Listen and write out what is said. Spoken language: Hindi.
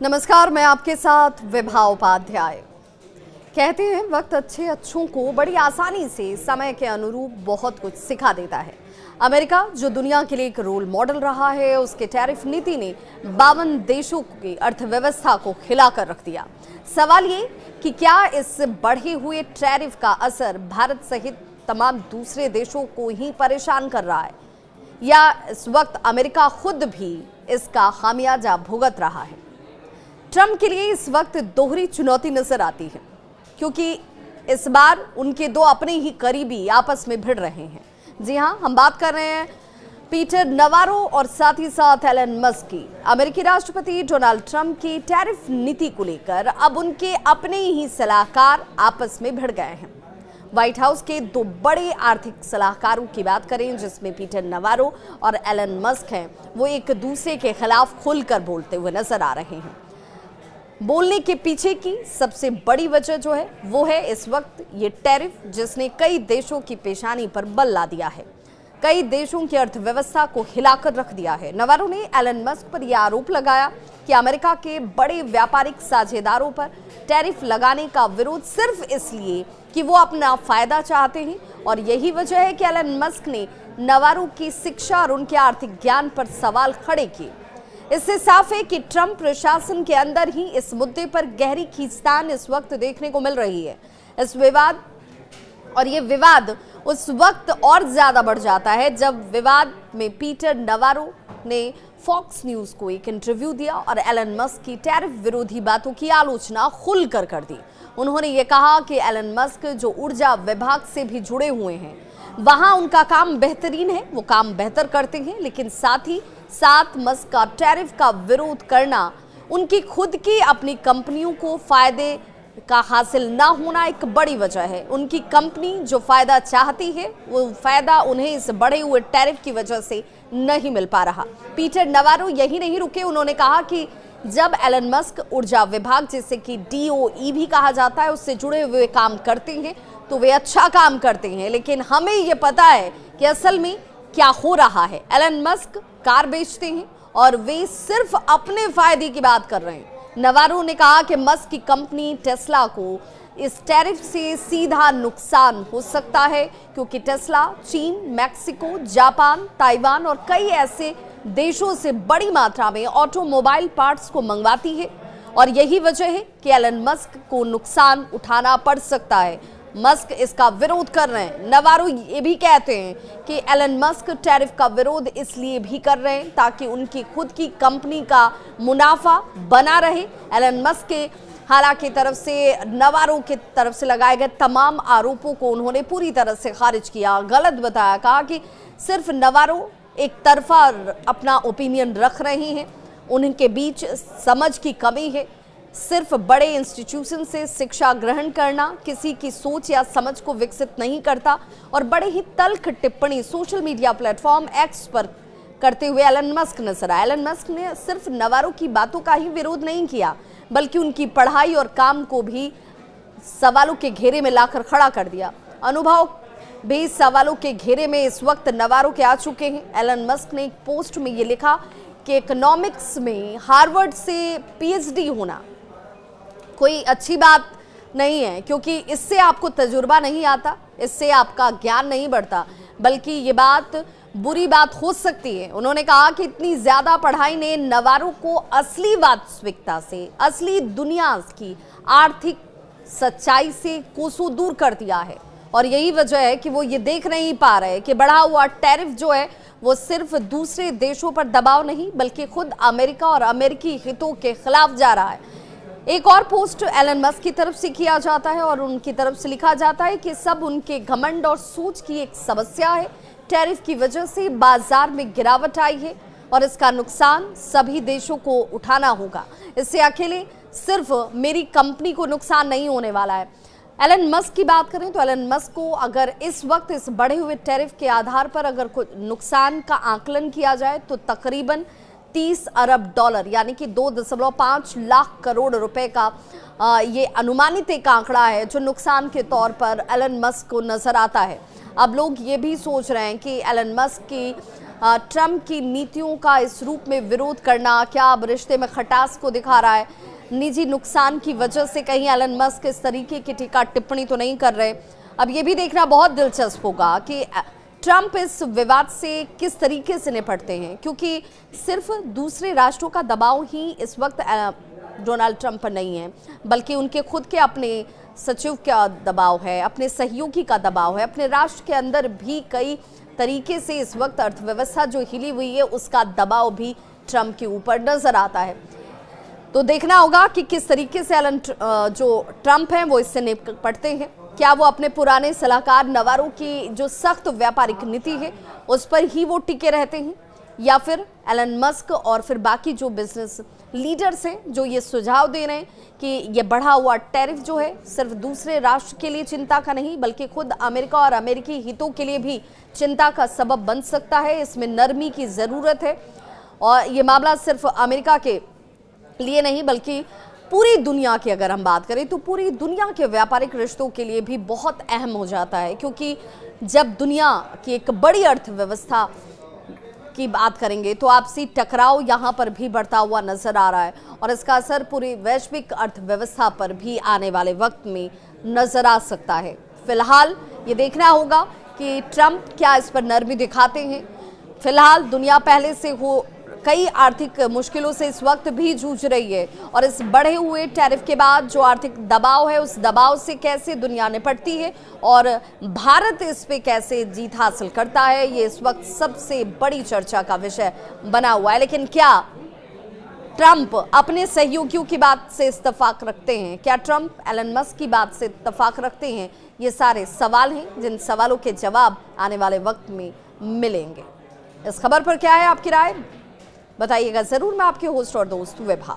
नमस्कार, मैं आपके साथ विभा उपाध्याय। कहते हैं वक्त अच्छों को बड़ी आसानी से समय के अनुरूप बहुत कुछ सिखा देता है। अमेरिका जो दुनिया के लिए एक रोल मॉडल रहा है, उसके टैरिफ नीति ने 52 देशों की अर्थव्यवस्था को हिलाकर रख दिया। सवाल ये कि क्या इस बढ़े हुए टैरिफ का असर भारत सहित तमाम दूसरे देशों को ही परेशान कर रहा है, या इस वक्त अमेरिका खुद भी इसका खामियाजा भुगत रहा है। ट्रंप के लिए इस वक्त दोहरी चुनौती नजर आती है, क्योंकि इस बार उनके दो अपने ही करीबी आपस में भिड़ रहे हैं। जी हां, हम बात कर रहे हैं पीटर नवारो और साथ ही साथ एलन मस्क की। अमेरिकी राष्ट्रपति डोनाल्ड ट्रंप की टैरिफ नीति को लेकर अब उनके अपने ही सलाहकार आपस में भिड़ गए हैं। व्हाइट हाउस के दो बड़े आर्थिक सलाहकारों की बात करें, जिसमें पीटर नवारो और एलन मस्क हैं, वो एक दूसरे के खिलाफ खुलकर बोलते हुए नजर आ रहे हैं। बोलने के पीछे की सबसे बड़ी वजह जो है वो है इस वक्त ये टैरिफ, जिसने कई देशों की पेशानी पर बल ला दिया है, कई देशों की अर्थव्यवस्था को हिलाकर रख दिया है। नवारो ने एलन मस्क पर यह आरोप लगाया कि अमेरिका के बड़े व्यापारिक साझेदारों पर टैरिफ लगाने का विरोध सिर्फ इसलिए कि वो अपना फायदा चाहते हैं, और यही वजह है कि एलन मस्क ने नवारो की शिक्षा और उनके आर्थिक ज्ञान पर सवाल खड़े किए। इससे साफ है कि ट्रंप प्रशासन के अंदर ही इस मुद्दे पर गहरी खींचतान इस वक्त देखने को मिल रही है। ये विवाद उस वक्त और ज्यादा बढ़ जाता है जब विवाद में पीटर नवारो ने फॉक्स न्यूज को एक इंटरव्यू दिया और एलन मस्क की टैरिफ विरोधी बातों की आलोचना खुलकर कर दी। उन्होंने ये कहा कि एलन मस्क जो ऊर्जा विभाग से भी जुड़े हुए हैं, वहां उनका काम बेहतरीन है, वो काम बेहतर करते हैं, लेकिन साथ ही साथ मस्क का टैरिफ का विरोध करना उनकी खुद की अपनी कंपनियों को फायदे का हासिल ना होना एक बड़ी वजह है। उनकी कंपनी जो फायदा चाहती है, वो फायदा उन्हें इस बढ़े हुए टैरिफ की वजह से नहीं मिल पा रहा। पीटर नवारो यही नहीं रुके, उन्होंने कहा कि जब एलन मस्क ऊर्जा विभाग, जिसे कि DOE भी कहा जाता है, उससे जुड़े हुए काम करते हैं तो वे अच्छा काम करते हैं, लेकिन हमें ये पता है कि असल में क्या हो रहा है। एलन मस्क कार बेचते हैं और वे सिर्फ अपने फायदे की बात कर रहे हैं। नवारो ने कहा कि मस्क की कंपनी टेस्ला को इस टैरिफ से सीधा नुकसान हो सकता है, क्योंकि टेस्ला चीन, मैक्सिको, जापान, ताइवान और कई ऐसे देशों से बड़ी मात्रा में ऑटोमोबाइल पार्ट्स को मंगवाती है, और यही वजह है कि एलन मस्क को नुकसान उठाना पड़ सकता है। मस्क इसका विरोध कर रहे हैं। नवारो ये भी कहते हैं कि एलन मस्क टैरिफ का विरोध इसलिए भी कर रहे हैं ताकि उनकी खुद की कंपनी का मुनाफा बना रहे। एलन मस्क के हालांकि तरफ से नवारो की तरफ से लगाए गए तमाम आरोपों को उन्होंने पूरी तरह से खारिज किया, गलत बताया, कहा कि सिर्फ नवारो एक तरफा अपना ओपिनियन रख रहे हैं, उनके बीच समझ की कमी है। सिर्फ बड़े इंस्टीट्यूशन से शिक्षा ग्रहण करना किसी की सोच या समझ को विकसित नहीं करता, और बड़े ही तल्ख टिप्पणी सोशल मीडिया प्लेटफॉर्म एक्स पर करते हुए एलन मस्क नजर आए। एलन मस्क ने सिर्फ नवारो की बातों का ही विरोध नहीं किया, बल्कि उनकी पढ़ाई और काम को भी सवालों के घेरे में लाकर खड़ा कर दिया। अनुभव भी सवालों के घेरे में इस वक्त नवारो के आ चुके हैं। एलन मस्क ने एक पोस्ट में ये लिखा कि इकोनॉमिक्स में हार्वर्ड से PhD होना कोई अच्छी बात नहीं है, क्योंकि इससे आपको तजुर्बा नहीं आता, इससे आपका ज्ञान नहीं बढ़ता, बल्कि ये बात बुरी बात हो सकती है। उन्होंने कहा कि इतनी ज्यादा पढ़ाई ने नवारो को असली वास्तविकता से, असली दुनिया की आर्थिक सच्चाई से कोसों दूर कर दिया है, और यही वजह है कि वो ये देख नहीं पा रहे कि बढ़ा हुआ टैरिफ जो है वो सिर्फ दूसरे देशों पर दबाव नहीं, बल्कि खुद अमेरिका और अमेरिकी हितों के खिलाफ जा रहा है। एक और पोस्ट एलन मस्क की तरफ से किया जाता है और उनकी तरफ से लिखा जाता है कि सब उनके घमंड और सोच की एक समस्या है। टैरिफ की वजह से बाजार में गिरावट आई है और इसका नुकसान सभी देशों को उठाना होगा। इससे अकेले सिर्फ मेरी कंपनी को नुकसान नहीं होने वाला है। एलन मस्क की बात करें तो एलन मस्क को अगर इस वक्त इस बढ़े हुए टैरिफ के आधार पर अगर कोई नुकसान का आकलन किया जाए तो तकरीबन 30 अरब डॉलर यानी कि 2.5 लाख करोड़ रुपए का ये अनुमानित एक आंकड़ा है जो नुकसान के तौर पर एलन मस्क को नजर आता है। अब लोग ये भी सोच रहे हैं कि एलन मस्क की ट्रंप की नीतियों का इस रूप में विरोध करना क्या अब रिश्ते में खटास को दिखा रहा है? निजी नुकसान की वजह से कहीं एलन मस्क इस तरीके की टीका टिप्पणी तो नहीं कर रहे? अब ये भी देखना बहुत दिलचस्प होगा कि ट्रंप इस विवाद से किस तरीके से निपटते हैं, क्योंकि सिर्फ दूसरे राष्ट्रों का दबाव ही इस वक्त डोनाल्ड ट्रंप पर नहीं है, बल्कि उनके खुद के अपने सचिव का दबाव है, अपने सहयोगी का दबाव है, अपने राष्ट्र के अंदर भी कई तरीके से इस वक्त अर्थव्यवस्था जो हिली हुई है उसका दबाव भी ट्रंप के ऊपर नजर आता है। तो देखना होगा कि किस तरीके से जो ट्रंप हैं वो इससे निपटते हैं। क्या वो अपने पुराने सलाहकार नवारो की जो सख्त व्यापारिक नीति है उस पर ही वो टिके रहते हैं, या फिर एलन मस्क और फिर बाकी जो बिजनेस लीडर्स हैं जो ये सुझाव दे रहे हैं कि ये बढ़ा हुआ टैरिफ जो है सिर्फ दूसरे राष्ट्र के लिए चिंता का नहीं बल्कि खुद अमेरिका और अमेरिकी हितों के लिए भी चिंता का सबब बन सकता है, इसमें नरमी की ज़रूरत है। और ये मामला सिर्फ अमेरिका के लिए नहीं बल्कि पूरी दुनिया की अगर हम बात करें तो पूरी दुनिया के व्यापारिक रिश्तों के लिए भी बहुत अहम हो जाता है, क्योंकि जब दुनिया की एक बड़ी अर्थव्यवस्था की बात करेंगे तो आपसी टकराव यहाँ पर भी बढ़ता हुआ नजर आ रहा है और इसका असर पूरी वैश्विक अर्थव्यवस्था पर भी आने वाले वक्त में नजर आ सकता है। फिलहाल ये देखना होगा कि ट्रंप क्या इस पर नरमी दिखाते हैं। फिलहाल दुनिया पहले से हो कई आर्थिक मुश्किलों से इस वक्त भी जूझ रही है और इस बढ़े हुए टैरिफ के बाद जो आर्थिक दबाव है उस दबाव से कैसे दुनिया निपटती है और भारत इस पे कैसे जीत हासिल करता है, ये इस वक्त सबसे बड़ी चर्चा का विषय बना हुआ है। लेकिन क्या ट्रंप अपने सहयोगियों की बात से इत्तेफाक रखते हैं? क्या ट्रंप एलन मस्क की बात से इत्तेफाक रखते हैं? ये सारे सवाल हैं जिन सवालों के जवाब आने वाले वक्त में मिलेंगे। इस खबर पर क्या है आपकी राय, बताइएगा जरूर। मैं आपके होस्ट और दोस्त विभा।